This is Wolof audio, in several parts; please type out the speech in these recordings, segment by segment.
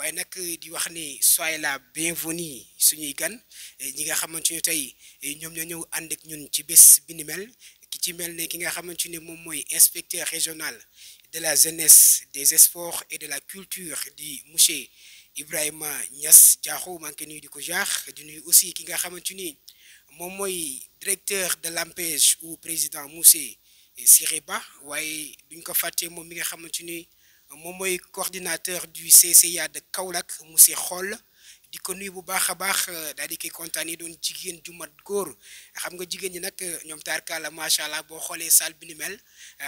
waaye nag di wax ni soyez la bienvenue suñuy gan ñi nga xamante ni tey ñoom ñoo ñëw ànd ak ñun ci bés bi ni mel ki ci mel ne ki nga xamante ni moom mooy inspecteur régional de la jeunesse des sports et de la culture di monsieur Ibrahima Niass Diakho maa ngi koy nuyu di ko jaar di nuyu aussi ki nga xamante ni moom mooy directeur de l'AMPEJ ou président monsieur Siré Ba waaye duñ ko fàtte moom mi nga xamante ni moom mooy coordinateur du CCA de Kaolack monsieur Xoll di ko nuyu bu baax a baax daal di koy kontaanee doon jigéen ju mat góor xam nga jigéen ñi nag ñoom taarkaala macha allah boo xoolee salle bi ni mel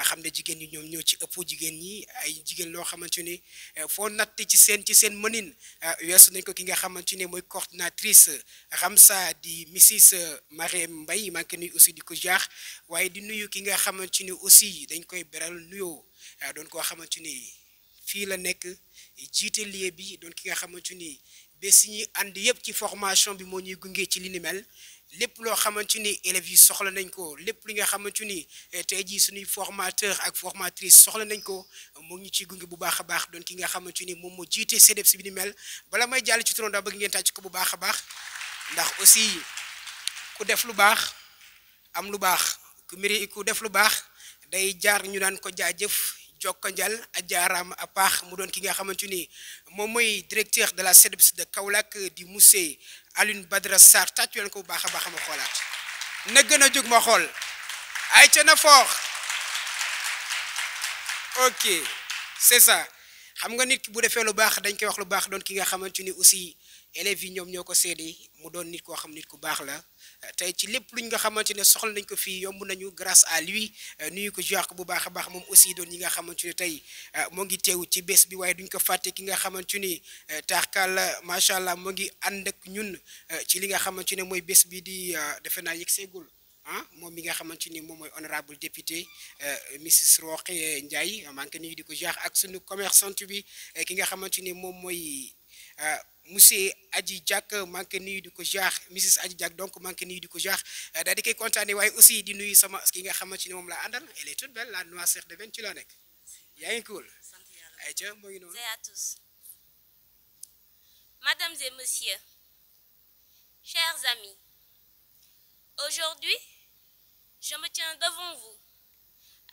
xam ne jigéen ñi ñoom ñoo ci ëpp jigéen ñi ay jigéen loo xamante ni foo natt ci seen mënin weesu nañ ko ki nga xamante ne mooy coordinatrice Ramsa di Mrs Marème Mbaye maa ngi koy nuyu aussi di ko jaax waaye di nuyu ki nga xamante ni aussi dañ koy beral nuyoo doon koo xamante ni fii la nekk jiite lieu bi doon ki nga xamante ni. bés ñi ànd yëpp ci formation bi moo ñuy gunge ci li ni mel lépp loo xamante ni élèves yi soxla nañ ko lépp li nga xamante ni tey jii suñuy formateur ak formatrice soxla nañ ko moo ngi ñu ciy gunge bu baax a baax doon ki nga xamante ni moom moo jiite CDEPS bi ni mel bala may jàll ci turon daa bëgg ngeen tàcc ko bu baax a baax ndax aussi ku def lu baax am lu baax ku def lu baax day jaar ñu naan ko jaajëf jokkanjal a jaaraama a paax mu doon ki nga xamante ni moom mooy directeur de la CDEPS de Kaolack di monsieur Alioune Badara Sarr tàccu leen ko bu baax a baax ma xoolaat na gën a jóg ma xool ay ca na foox ok c'est ça xam nga nit ki bu defee lu baax dañ koy wax lu baax doon ki nga xamante ni aussi élèves yi ñoom ñoo ko seede mu doon nit koo xam nit ku baax la tey ci lépp luñ nga xamante ne soxla nañ ko fii yomb nañu grâce à lui nuyu ko jox ko bu baax a baax moom aussi doon ñi nga xamante ne tey moo ngi teew ci bés bi waaye duñ ko fàtte ki nga xamante ni taarkal macha allah moo ngi ànd ak ñun ci li nga xamante ne mooy bés bi di defe naa yëg seegul moom mi nga xamante ni moom mooy honorable député Mrs Rokhaya Ndiaye maa ngi ko nuyu di ko jox ak suñu commerçante bi ki nga xamante ni moom mooy monsieur Adji Diak maa ngi koy nuyu di ko jaar Mrs Adji Diak donc maa ngi koy nuyu di ko jaar daal di koy kontaanee waaye aussi di nuyu sama ki nga xamante ni moom la àndal elle est toute belle la noisette de 20 ci la nekk yaa ngi cool ayca moo ngi noonu. C'est à tous. Mesdames et messieurs, chers amis, aujourd'hui, je me tiens devant vous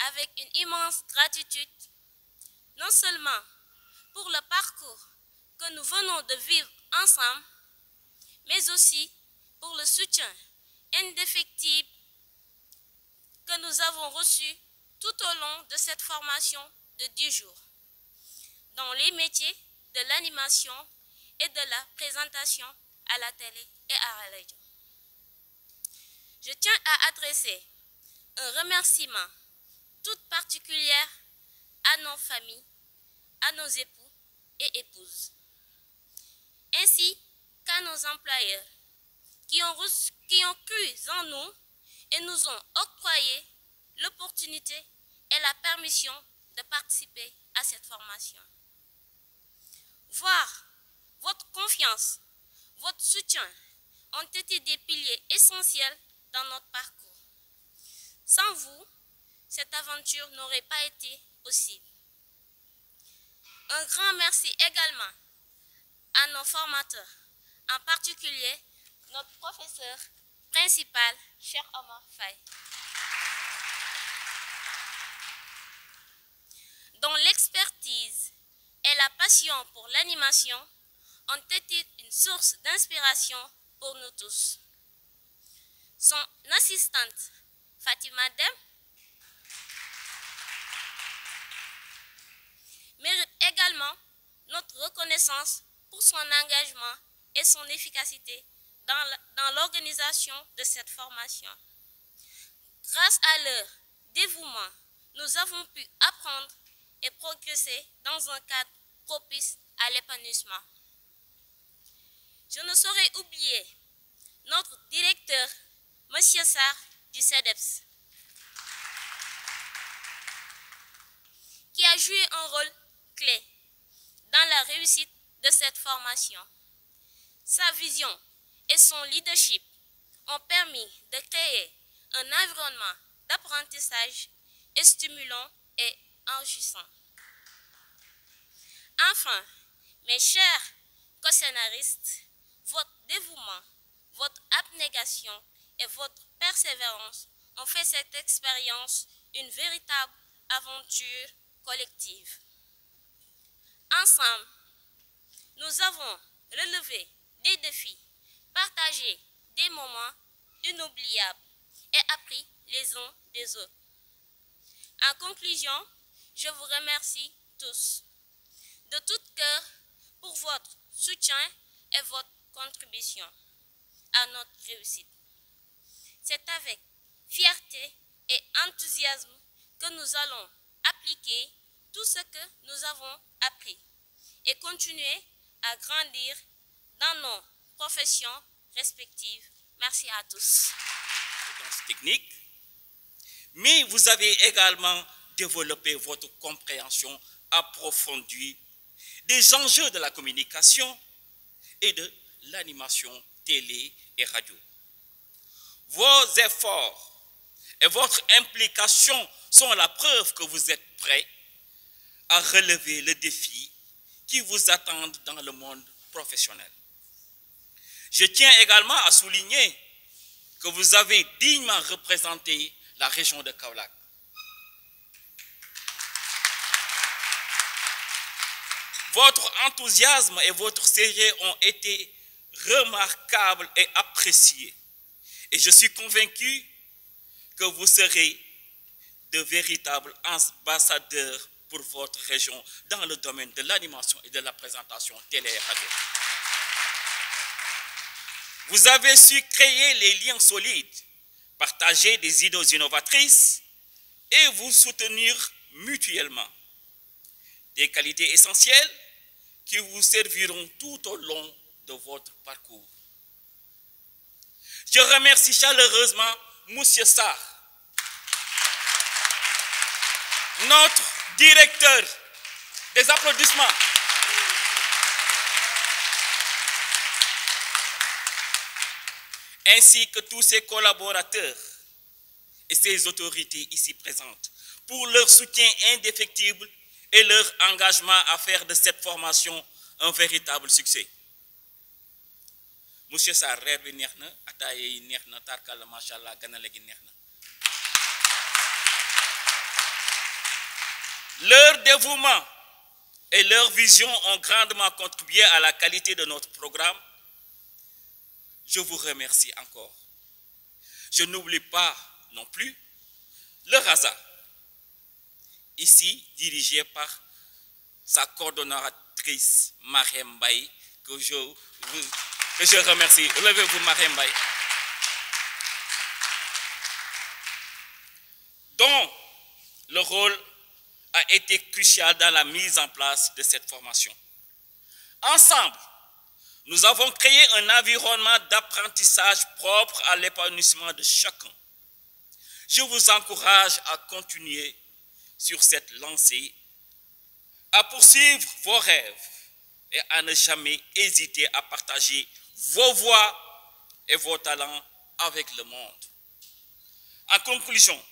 avec une immense gratitude, non seulement pour le parcours que nous venons de vivre ensemble, mais aussi pour le soutien indéfectible que nous avons reçu tout au long de cette formation de 10 jours, dans les métiers de l'animation et de la présentation à la télé et à la radio. Je tiens à adresser un remerciement tout particulier à nos familles, à nos époux et épouses, ainsi qu'à nos employeurs qui ont cru en nous et nous ont octroyé l'opportunité et la permission de participer à cette formation. Voir votre confiance, votre soutien ont été des piliers essentiels dans notre parcours. Sans vous, cette aventure n'aurait pas été possible. Un grand merci également à nos formateurs, en particulier notre professeur principal, Cheikh Omar Faye, dont l'expertise et la passion pour l'animation ont été une source d'inspiration pour nous tous. Son assistante, Fatima Dem, mérite également notre reconnaissance pour son engagement et son efficacité dans l'organisation de cette formation. Grâce à leur dévouement, nous avons pu apprendre et progresser dans un cadre propice à l'épanouissement. Je ne saurais oublier notre directeur, M. Sarr du CDEPS, qui a joué un rôle clé dans la réussite de cette formation. Sa vision et son leadership ont permis de créer un environnement d'apprentissage stimulant et enrichissant. Enfin, Mes chers co-scénaristes, votre dévouement, votre abnégation et votre persévérance ont fait cette expérience une véritable aventure collective. Ensemble, nous avons relevé des défis, partagé des moments inoubliables et appris les uns des autres. En conclusion, je vous remercie tous de tout cœur pour votre soutien et votre contribution à notre réussite. C'est avec fierté et enthousiasme que nous allons appliquer tout ce que nous avons appris et continuer à grandir dans nos professions respectives. Merci à tous. Technique, mais vous avez également développé votre compréhension approfondie des enjeux de la communication et de l'animation télé et radio. Vos efforts et votre implication sont la preuve que vous êtes prêts à relever les défis qui vous attendent dans le monde professionnel. Je tiens également à souligner que vous avez dignement représenté la région de Kaolack. Votre enthousiasme et votre sérieux ont été remarquables et appréciés. Et je suis convaincu que vous serez de véritables ambassadeurs pour votre région dans le domaine de l'animation et de la présentation télé et radio. Vous avez su créer les liens solides, partager des idées innovatrices et vous soutenir mutuellement. Des qualités essentielles qui vous serviront tout au long de votre parcours. Je remercie chaleureusement M. Sarr, notre directeur. Des applaudissements. Ainsi que tous ses collaborateurs et ses autorités ici présentes, pour leur soutien indéfectible et leur engagement à faire de cette formation un véritable succès. Monsieur Sarr, reer bi neex na ataaye yi neex na tarkalla macha allah ganale gi neex na. Leur dévouement et leur vision ont grandement contribué à la qualité de notre programme. Je vous remercie encore. Je n'oublie pas non plus le RASA, ici dirigé par sa coordonnatrice Mariem Mbaye, que je remercie. Levez-vous Mariem Mbaye. Dont le rôle a été crucial dans la mise en place de cette formation. Ensemble, nous avons créé un environnement d'apprentissage propre à l'épanouissement de chacun. Je vous encourage à continuer sur cette lancée, à poursuivre vos rêves et à ne jamais hésiter à partager vos voix et vos talents avec le monde. En conclusion,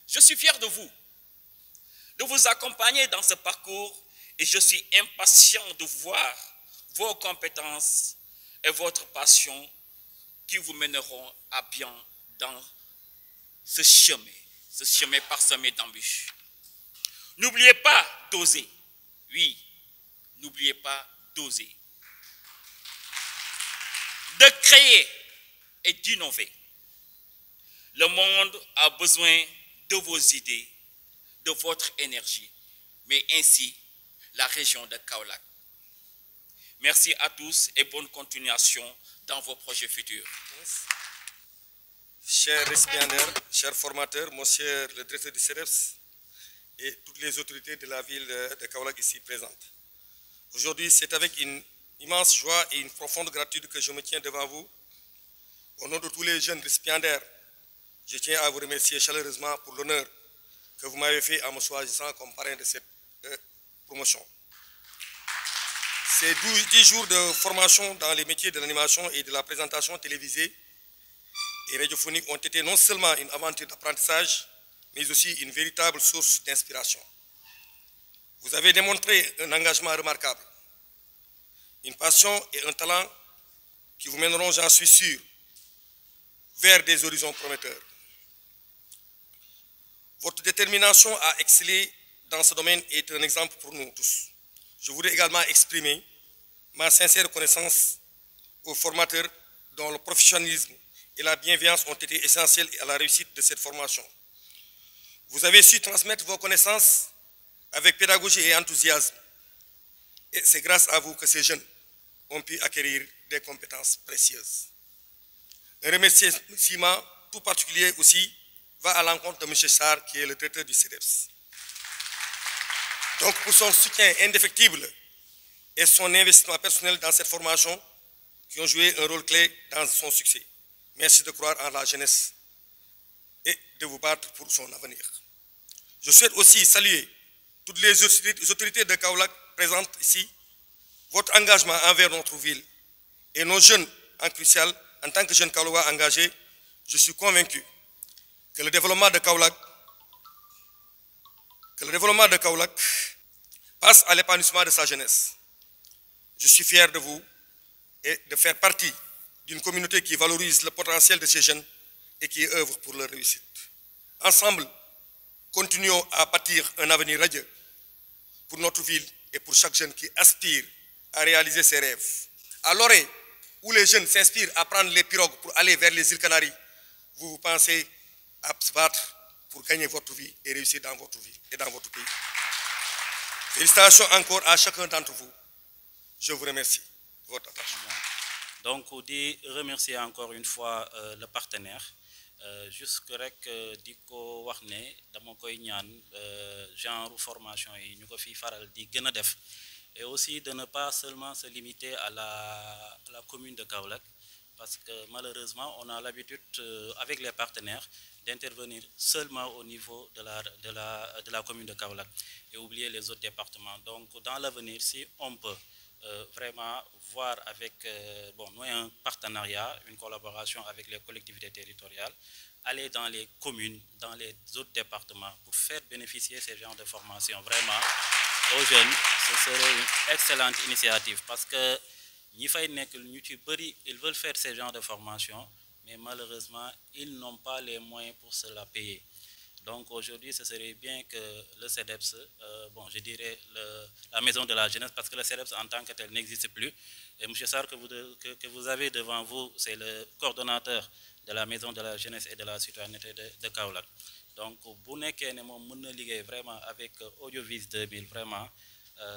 je suis fier de vous accompagner dans ce parcours et je suis impatient de voir vos compétences et votre passion qui vous mèneront à bien dans ce chemin parsemé d'embûches. N'oubliez pas d'oser. Oui, n'oubliez pas d'oser. De créer et d'innover. Le monde a besoin de vos idées, de votre énergie, mais ainsi la région de Kaolack. Merci à tous et bonne continuation dans vos projets futurs. Chers récipiendaires, chers formateurs, monsieur le directeur du CEREPS et toutes les autorités de la ville de Kaolack ici présentes. Aujourd'hui, c'est avec une immense joie et une profonde gratitude que je me tiens devant vous. Au nom de tous les jeunes récipiendaires, je tiens à vous remercier chaleureusement pour l'honneur que vous m'avez fait en me choisissant comme parrain de cette promotion. Ces 10 jours de formation dans les métiers de l'animation et de la présentation télévisée et radiophonique ont été non seulement une aventure d'apprentissage, mais aussi une véritable source d'inspiration. Vous avez démontré un engagement remarquable, une passion et un talent qui vous mèneront, j'en suis sûr, vers des horizons prometteurs. Votre détermination à exceller dans ce domaine est un exemple pour nous tous. Je voudrais également exprimer ma sincère reconnaissance aux formateurs dont le professionnalisme et la bienveillance ont été essentiels à la réussite de cette formation. Vous avez su transmettre vos connaissances avec pédagogie et enthousiasme. Et c'est grâce à vous que ces jeunes ont pu acquérir des compétences précieuses. Un remerciement tout particulier aussi va à l'encontre de M. Sarr, qui est le directeur du CEDEPS. Donc, pour son soutien indéfectible et son investissement personnel dans cette formation, qui ont joué un rôle clé dans son succès. Merci de croire en la jeunesse et de vous battre pour son avenir. Je souhaite aussi saluer toutes les autorités de Kaolack présentes ici, votre engagement envers notre ville et nos jeunes en crucial. En tant que jeune Kaolackois engagé, je suis convaincu que le développement de Kaolack passe à l'épanouissement de sa jeunesse. Je suis fier de vous et de faire partie d'une communauté qui valorise le potentiel de ces jeunes et qui œuvre pour leur réussite. Ensemble, continuons à bâtir un avenir radieux pour notre ville et pour chaque jeune qui aspire à réaliser ses rêves. À Loré, où les jeunes s'inspirent à prendre les pirogues pour aller vers les îles Canaries, vous pensez à se battre pour gagner votre vie et réussir dans votre vie et dans votre pays. Félicitations encore à chacun d'entre vous. Je vous remercie de votre attention. Donc, on dit remercier encore une fois le partenaire. Jusque rek di ko wax ne dama koy ñaan genre formation yi ñu ko fi faral di gën a def et aussi de ne pas seulement se limiter à la commune de Kaolack parce que malheureusement on a l'habitude avec les partenaires d'intervenir seulement au niveau de la commune de Kaolack et oublier les autres départements. Donc dans l'avenir, si on peut vraiment voir avec nouer un partenariat, une collaboration avec les collectivités territoriales, aller dans les communes, dans les autres départements pour faire bénéficier ces genres de formation vraiment aux jeunes, ce serait une excellente initiative parce que ñi fay nekk ñu ci bëri ils veulent faire ces genres de formation mais malheureusement ils n'ont pas les moyens pour se la payer. Donc aujourd'hui, ce serait bien que le CEDEPS, je dirais la maison de la jeunesse, parce que le CEDEPS en tant que tel n'existe plus. Et M. Sarr, que vous avez devant vous, c'est le coordonnateur de la maison de la jeunesse et de la citoyenneté de Kaolack. Donc, vous n'êtes vraiment avec Audiovis 2000, vraiment,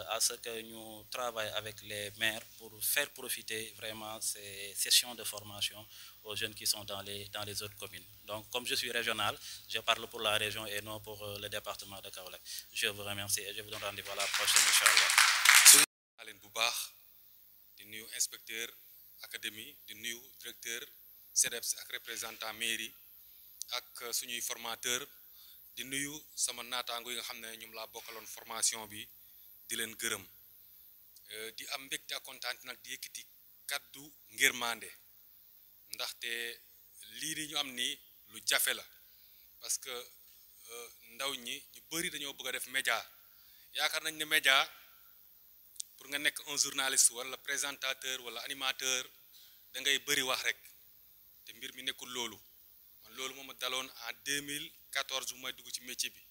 à ce que nous travaillons avec les maires pour faire profiter vraiment ces sessions de formation aux jeunes qui sont dans les autres communes. Donc, comme je suis régional, je parle pour la région et non pour le département de Kaolack. Je vous remercie et je vous donne rendez-vous à la prochaine, Inch'Allah. Alen bu baax di nuyu inspecteur académie di nuyu directeur CEDEPS ak représentant mairie ak suñuy formateur di nuyu sama naataango yi nga xam ne ñoom laa bokkaloon formation bi di leen gërëm di am mbégte ak kontaan nag di yëkkati kaddu ngir mande ndaxte lii ni ñu am ni lu jafe la parce que ndaw ñi ñu bëri dañoo bëgg a def média yaakaar nañ ne média pour nga nekk un journaliste wala présentateur wala animateur da ngay bëri wax rek te mbir mi nekkul loolu man loolu moom a daloon en 2014 bu may dugg ci métier bi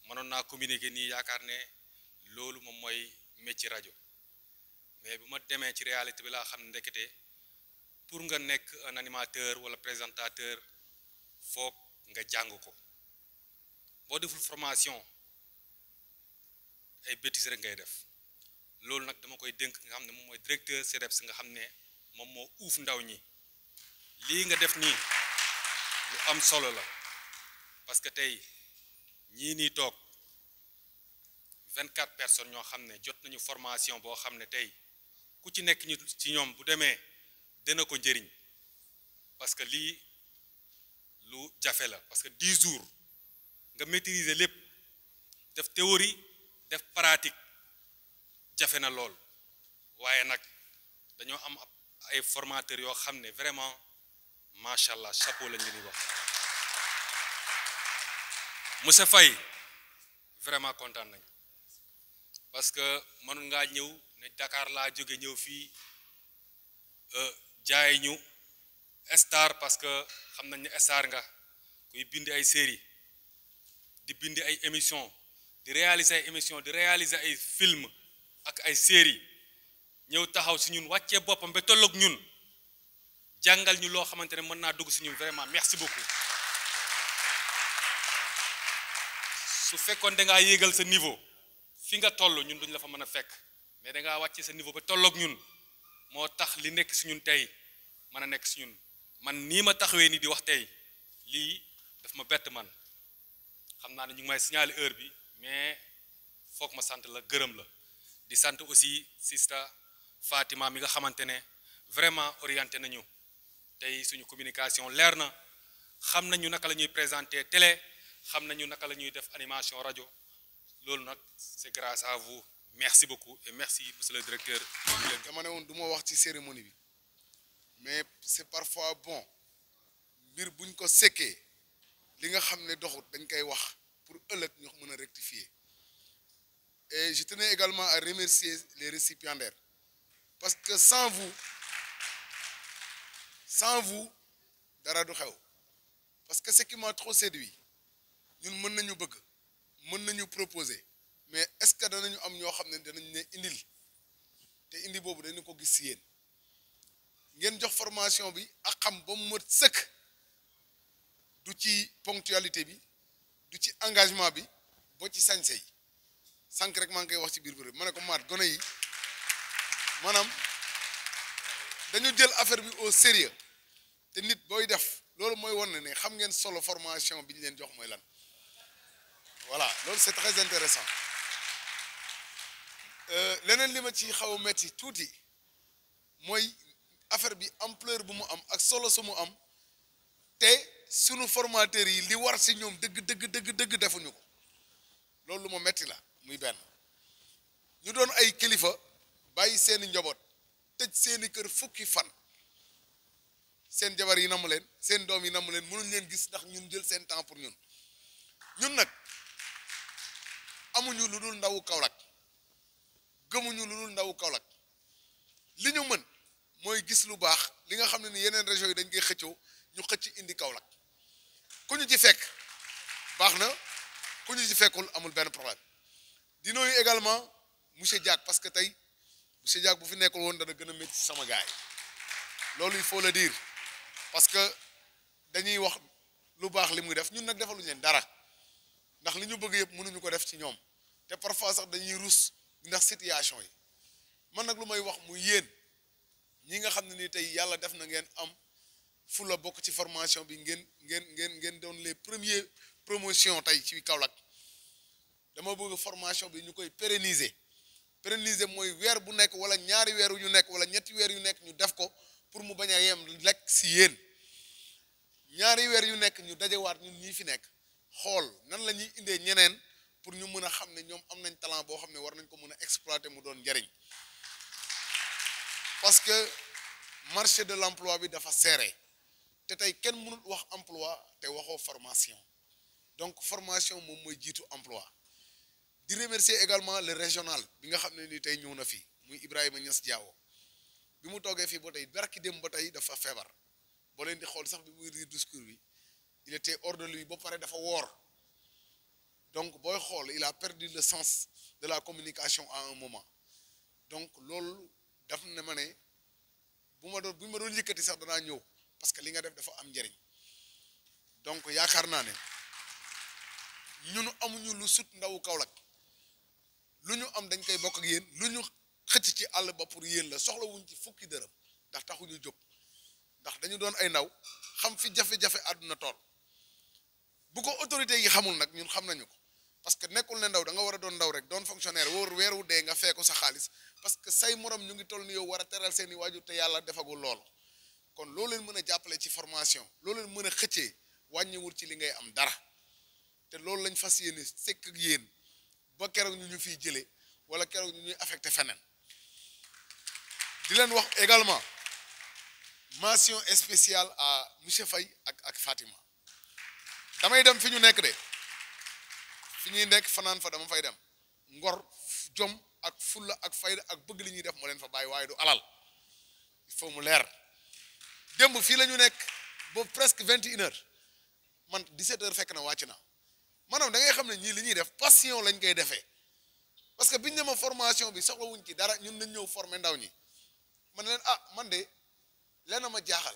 mënoon naa communiquer nii yaakaar ne loolu moom mooy métier rajo mais bu ma demee ci réalité bi laa xam ne ndekete pour nga nekk un animateur wala présentateur foog nga jàng ko boo deful formation ay bêtises rek ngay def loolu nag dama koy dénk nga xam ne moom mooy directeur CEDEPS nga xam ne moom moo uuf ndaw ñi lii nga def nii lu am solo la parce que tey ñii nii toog 24 personnes ñoo xam ne jot nañu formation boo xam ne tey ku ci nekk ñu ci ñoom bu demee dina ko njëriñ parce que lii lu jafe la parce que 10 jours nga maîtriser lépp def théorie def pratique jafe na lool waaye nag dañoo am ay formateurs yoo xam ne vraiment macha allah chapeau lañ leen di wax monsieur Faye vraiment kontaan nañ parce que mënu ngaa ñëw ne Dakar laa jóge ñëw fii jaay ñu star parce que xam nañ ne star nga kuy bind ay série di bind ay émission di réaliser ay émission di réaliser ay film ak ay série ñëw taxaw si ñun wàccee boppam ba tolloog ñun jàngal ñu loo xamante ne mën naa dugg si ñun vraiment merci beaucoup su fekkoon da ngaa yéegal sa niveau fi nga toll ñun duñ la fa mën a fekk mais da ngaa wàccee sa niveau ba tolloog ñun moo tax li nekk si ñun tey mën a nekk si ñun man nii ma taxawee ni di wax tey lii daf ma bett man xam naa ne ñu ngi may signaler heure bi mais foog ma sant la gërëm la di sant aussi sista Fatima mi nga xamante ne vraiment orienté nañu tey suñu communication leer na xam nañu naka la ñuy présenter télé xam nañu naka la ñuy def animation rajo loolu nag c'est grâce à vous merci beaucoup et merci monsieur le directeur. dama ne woon du ma wax ci cérémonie bi mais c'est parfois bon mbir buñ ko sekkee li nga xam ne doxut dañ koy wax pour ëllëg ñu mën a rectifier et je tenais également à remercier les récipiendaires parce que sans vous dara du xew parce que ce qui m'a trop séduit ñun mën nañu bëgg mën nañu proposer mais est-ce que danañu am ñoo xam ne danañ ne indil te indi boobu dañu ko gis si yéen ngeen jox formation bi ak xam ba mu mët sëkk du ci ponctualité bi du ci engagement bi ba ci sañse yi sànq rek maa ngi koy wax ci biir ma ne ko maat gone yi maanaam dañu jël affaire bi au sérieux te nit booy def loolu mooy wan ne xam ngeen solo formation bi ñu leen jox mooy lan voilà loolu c'est très intéressant leneen li ma ci xaw a metti tuuti mooy affaire bi ampleur bu mu am ak solo su mu am te sunu formateurs yi li war si ñoom dëgg defuñu ko loolu lu ma metti la muy benn ñu doon ay kilifa bàyyi seeni njaboot tëj seeni kër fukki fan seen jabar yi namm leen seen doom yi namm leen mënuñ leen gis ndax ñun jël seen temps pour ñun nag amuñu lu dul ndawu Kaolack gëmuñu lu dul ndawu Kaolack li ñu mën mooy gis lu baax li nga xam ne ni yeneen régions yi dañ koy xëccoo ñu xëcc indi Kaolack ku ñu ci fekk baax na ku ñu ci fekkul amul benn problème di nuyu également monsieur Diack parce que tey monsieur Diack bu fi nekkul woon dana gën a métti sama gars yi loolu il faut le dire parce que dañuy wax lu baax li muy def ñun nag defaluñu leen dara ndax li ñu bëgg yëpp mënuñu ko def ci ñoom te parfois sax dañuy rus ndax situation yi man nag lu may wax mu yéen ñi nga xam ne ni tey yàlla def na ngeen am fu la bokk ci formation bi ngeen doon les premiers promotion tey ci Kaolack dama bëgg formation bi ñu koy pérenniser mooy weer bu nekk wala ñaari weer yu nekk wala ñetti weer yu nekk ñu def ko pour mu bañ a yem lekk si yéen ñaari weer yu nekk ñu dajewaat ñun ñii fi nekk xool nan la ñuy indee ñeneen pour ñu mën a xam ne ñoom am nañ talent boo xam ne war nañ ko mën a exploiter mu doon njariñ parce que marché de l'emploi bi dafa serré te tey kenn mënul wax emploi te waxoo formation donc formation moom mooy jiitu emploi di remercier également le régional bi nga xam ne ni tey ñëw na fi muy Ibrahima Niass Diawo bi mu toogee fii ba tey barki dem ba tey dafa feebar boo leen di xool sax bi muy lire discours bi il était hors de lui ba pare dafa woor donc booy xool il a perdu le sens de la communication à un moment donc loolu daf ne ma ne bu ma doon yëkkati sax danaa ñëw parce que li nga def dafa am njëriñ donc yaakaar naa ne ñun amuñu lu sut ndawu Kaolack lu ñu am dañ koy bokk ak yéen lu ñu xëcc ci àll ba pour yéen la soxla wuñ ci fukki dërëm ndax taxuñu jóg ndax dañu doon ay ndaw xam fi jafe-jafe àdduna tool bu ko autorité yi xamul nag ñun xam nañu ko parce que nekkul ne ndaw da nga war a doon ndaw rek doon fonctionnaire wóor weeru dee nga fee ko sa xaalis parce que say morom ñu ngi toll ni yow war a teral seeni waajur te yàlla defagul loolu kon loo leen mën a jàppale ci formation loo leen mën a xëccee wàññiwul ci li ngay am dara te loolu lañ fas yéene sekk ak yéen ba keroog ñu fiy jëlee wala keroog ñu ñuy affecté feneen di leen wax également mention spéciale à monsieur Faye ak Fatima damay dem fi ñu nekk de fi ñuy nekk fanaan fa dama fay dem ngor jom ak fulla ak fayda ak bëgg li ñuy def moo leen fa bàyyi waaye du alal il faut mu leer démb fii la ñu nekk ba presque 21h man 17h fekk na wàcc na maanaam da ngay xam ne ñii li ñuy def passion lañ koy defee parce que biñ ne ma formation bi soxlawuñ ci dara ñun nañ ñëw former ndaw ñi man leen man de lenn ma jaaxal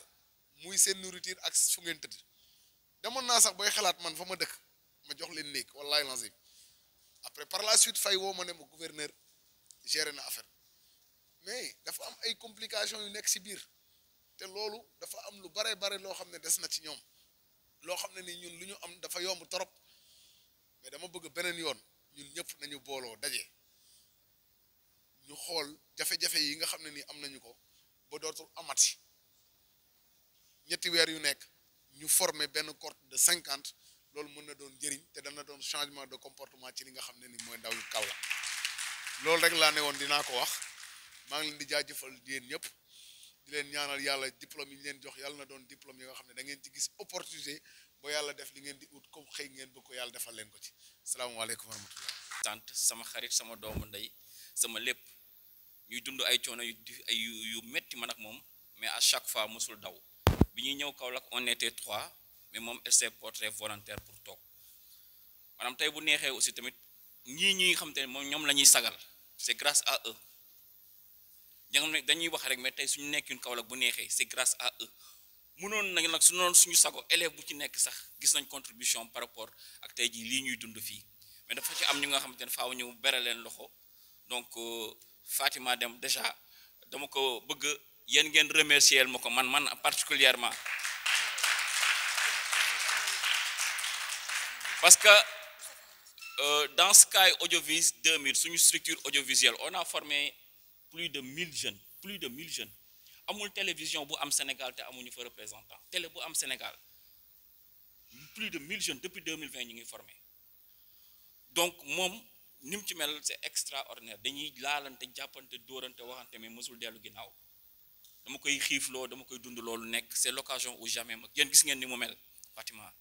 muy seen nourriture ak fu ngeen tëdd demoon naa sax booy xalaat man fa ma dëkk ma jox leen néeg wallahi lazim après par la suite fay woo ma ne ma gouverneur géré na affaire mais dafa am ay complications yu nekk ci biir te loolu dafa am lu bare loo xam ne des na ci ñoom loo xam ne ni ñun lu ñu am dafa yomb trop mais dama bëgg beneen yoon ñun ñëpp nañu booloo daje ñu xool jafe-jafe yi nga xam ne ni am nañu ko ba dootul amati ñetti weer yu nekk ñu former benn cohorte de 50 loolu mën na doon njëriñ te dana doon changement de comportement ci li nga xam ne ni mooy ndaw yu Kaolack loolu rek laa ne woon dinaa ko wax maa ngi leen di jaajëfal yéen ñëpp di leen ñaanal yàlla diplôme yi ñu leen jox yàlla na doon diplôme yi nga xam ne da ngeen ci gis opportunité ba yàlla def li ngeen di ut comme xëy ngeen bëgg ko yàlla defal leen ko ci salaamaaleykum wa rahmatullah sant sama xarit sama doomu ndey sama lépp ñuy dund ay coono yu metti man ak moom mais à chaque fois mosul daw bi ñuy ñëw Kaolack on était 3 mais moom elle s'est portée volontaire pour toog maanaam tey bu neexee aussi tamit ñii ñi nga xam te ne moom ñoom la ñuy sagal c'est grâce à eux ña nga dañuy wax rek mais tey suñu nekkin Kaolack bu neexee c'est grâce à eux mënoon nag su noonu suñu sago élève bu ci nekk sax gis nañ contribution par rapport ak tey jii lii ñuy dund fii mais dafa ci am ñu nga xamante ne faaw ñu bere leen loxo donc Fatima Dem déjà dama ko bëgg yéen ngeen remercier ma ko man particulièrement parce que dans Sky Audiovis 2000 suñu structure audiovisuelle on a formé plus de 1000 jeunes amul télévision bu am Sénégal te amuñu fa représentant télé bu am Sénégal plus de 1000 jeunes depuis 2020 ñu ngi formé donc moom ni mu ci mel c'est extraordinaire dañuy laalante jàppante dóorante waxante mais mësul dellu ginnaaw dama koy xiifloo dama koy dund loolu nekk c'est l'occasion ou jamais mag yéen gis ngeen ni mu mel Fatima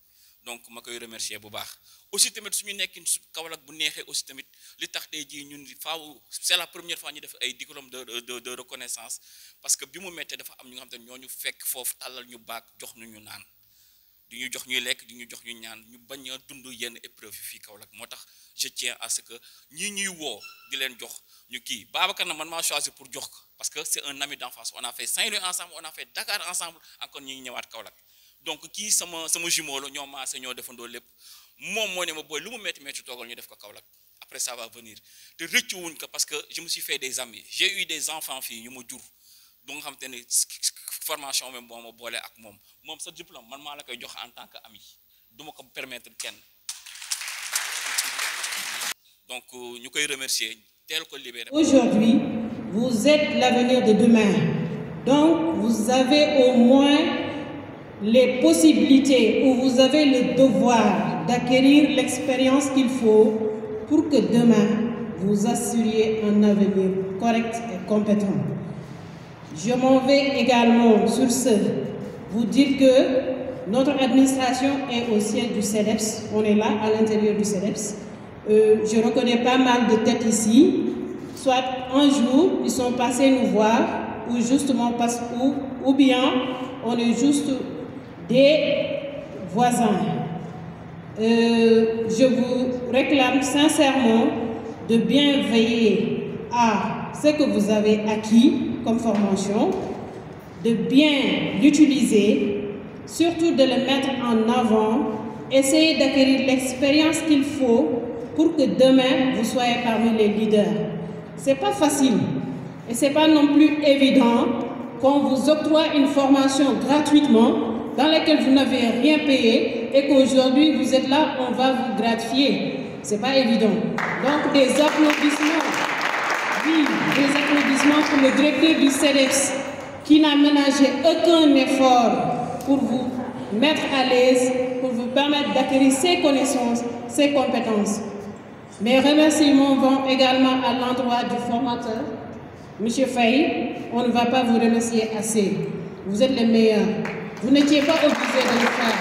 donc ma koy remercier bu baax aussi tamit suñu nekkin Kaolack bu neexee aussi tamit li tax tey jii ñun faaw c'est la première fois ñu def ay diplôme de reconnaissance parce que bi mu méttee dafa am ñu nga xam te ne ñooñu fekk foofu tàllal ñu baag jox nu ñu naan di ñu jox ñuy lekk di ñu jox ñu ñaan ñu bañ a dund yenn épreuve yi fii Kaolack moo tax je tiens à ce que ñii ñuy woo di leen jox ñu kii Babacar na man maa choisi pour jox ko parce que c'est un ami d'enfance on a fait Saint-Louis ensemble on a fait Dakar ensemble encore ñu ngi ñëwaat Kaolack donc kii sama jumeau la ñoo maase ñoo defandoo lépp moom moo ne ma booy lu mu métti toogal ñu def ko Kaolack après ça va venir te rëccu wuñ ko parce que je me suis fait des amis j'ai eu des enfants fii ñu ma jur bu nga xam te ne formation même boo ma boole ak moom sa diplôme man maa la koy jox en tant que ami du ma ko permettre kenn donc ñu koy remercier teel ko libérer. Aujourd'hui, vous êtes l'avenir de demain. Donc, vous avez au moins les possibilités ou vous avez le devoir d'acquérir l'expérience qu'il faut pour que demain, vous assuriez un avenir correct et compétent. Je m'en vais également sur ce, vous dire que notre administration est au siège du CEDEPS. On est là, à l'intérieur du CEDEPS. Je reconnais pas mal de têtes ici. Soit un jour, ils sont passés nous voir, ou justement ou bien on est juste des voisins. Je vous réclame sincèrement de bien veiller à ce que vous avez acquis comme formation, de bien l'utiliser, surtout de le mettre en avant, essayer d'acquérir l'expérience qu'il faut pour que demain vous soyez parmi les leaders. C'est pas facile et c'est pas non plus évident qu'on vous octroie une formation gratuitement dans laquelle vous n'avez rien payé et qu'aujourd'hui vous êtes là, on va vous gratifier. C'est pas évident. Donc des applaudissements, oui, des applaudissements pour le directeur du CEDEPS qui n'a ménagé aucun effort pour vous mettre à l'aise, pour vous permettre d'acquérir ces connaissances, ces compétences. Mes remerciements vont également à l'endroit du formateur, M. Faye. On ne va pas vous remercier assez. Vous êtes les meilleurs. Vous n'étiez pas obligés de le faire.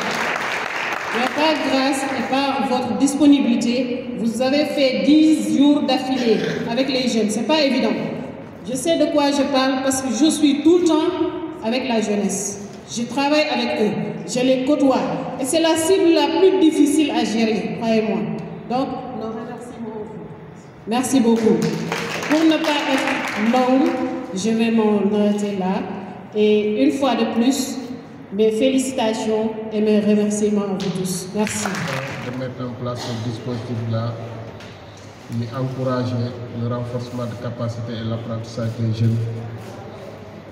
Mais par grâce et par votre disponibilité, vous avez fait 10 jours d'affilée avec les jeunes. Ce n'est pas évident. Je sais de quoi je parle parce que je suis tout le temps avec la jeunesse. Je travaille avec eux, je les côtoie. Et c'est la cible la plus difficile à gérer, croyez-moi. Donc, nos remerciements au fond. Merci beaucoup. Pour ne pas être longue, je vais m'en arrêter là. Et une fois de plus, mes félicitations et mes remerciements à vous tous. Merci. De mettre en place ce dispositif-là, et encourager le renforcement de capacité et l'apprentissage des jeunes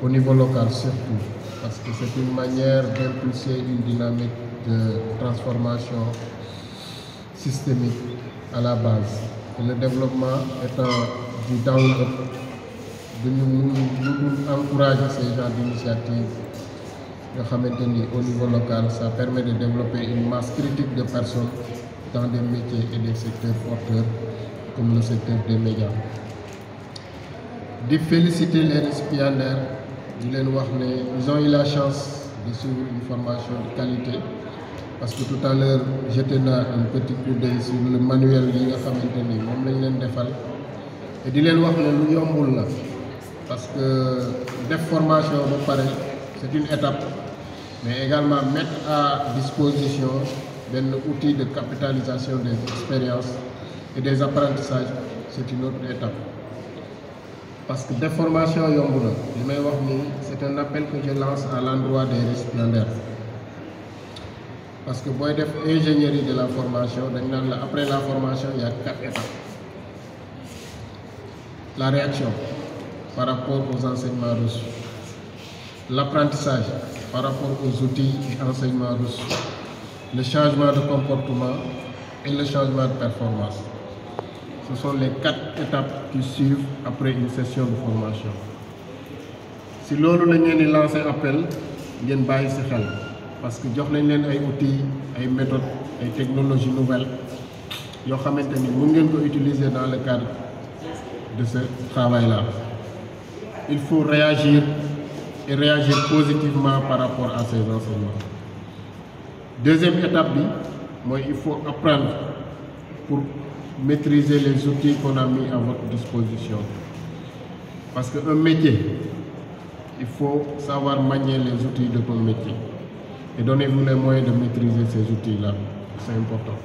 au niveau local surtout, parce que c'est une manière d'impulser une dynamique de transformation systémique à la base. Et le développement étant du down-up, de nous encourager ces genres d'initiatives. Au niveau local, ça permet de développer une masse critique de personnes dans des métiers et des secteurs porteurs comme le secteur des médias. De féliciter les récipiendaires, ils ont eu la chance de suivre une formation de qualité parce que tout à l'heure j'étais là un petit coup d'œil sur le manuel yi nga xamanteni mom lañ leen defal et di leen wax ne lu yombul la parce que def formation ba pare c'est une étape mais également mettre à disposition d'un outil de capitalisation des expériences et des apprentissages, c'est une autre étape. Parce que des formations, c'est un appel que je lance à l'endroit des récipiendaires. Parce que pour être ingénierie de la formation, après la formation, il y a 4 étapes. La réaction par rapport aux enseignements reçus. L'apprentissage par rapport aux outils et enseignements reçus. Le changement de comportement et le changement de performance. Ce sont les 4 étapes qui suivent après une session de formation. Si l'on a lancé un appel, vous avez parce que nous avons des outils, des méthodes, des technologies nouvelles que vous pouvez utiliser dans le cadre de ce travail-là. Il faut réagir et réagir positivement par rapport à ces enseignements. Deuxième étape, il faut apprendre pour maîtriser les outils qu'on a mis à votre disposition. Parce qu'un métier, il faut savoir manier les outils de ton métier. Et donnez-vous les moyens de maîtriser ces outils-là. C'est important.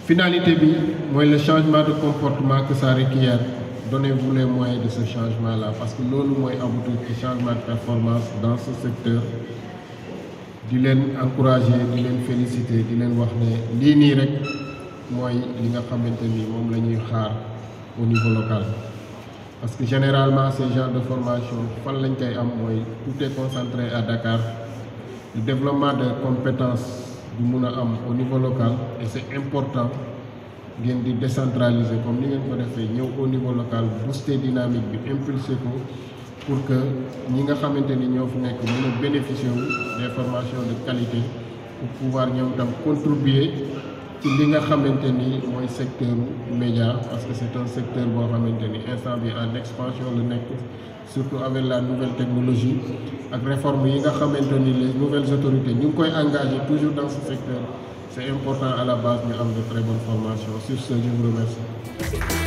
Finalité, le changement de comportement que ça requiert. Donnez-vous les moyens de ce changement-là. Parce que nous avons abouti au changement de performance dans ce secteur. Di leen encourager, di leen féliciter, di leen wax ne lii nii rek mooy li nga xamante ni moom la ñuy xaar au niveau local. Parce que généralement ces genres de formation fan lañ koy am mooy tout est concentré à Dakar. Le développement de compétences du mun a am au niveau local et c'est important ngeen di décentraliser comme ni ngeen ko defee ñëw au niveau local booster dynamique bi impulser ko pour que ñi nga xamante ni ñoo fi nekk mën a bénéficier des formations de qualité pour pouvoir ñoom tam contribuer ci li nga xamante ni mooy secteur média parce que c'est un secteur boo xamante ni instant bi en expansion la nekk surtout avec la nouvelle technologie ak réforme yi nga xamante ni les nouvelles autorités ñu ngi koy engager toujours dans ce secteur c'est important à la base ñu am de très bonnes formations. Sur ce, je vous remercie.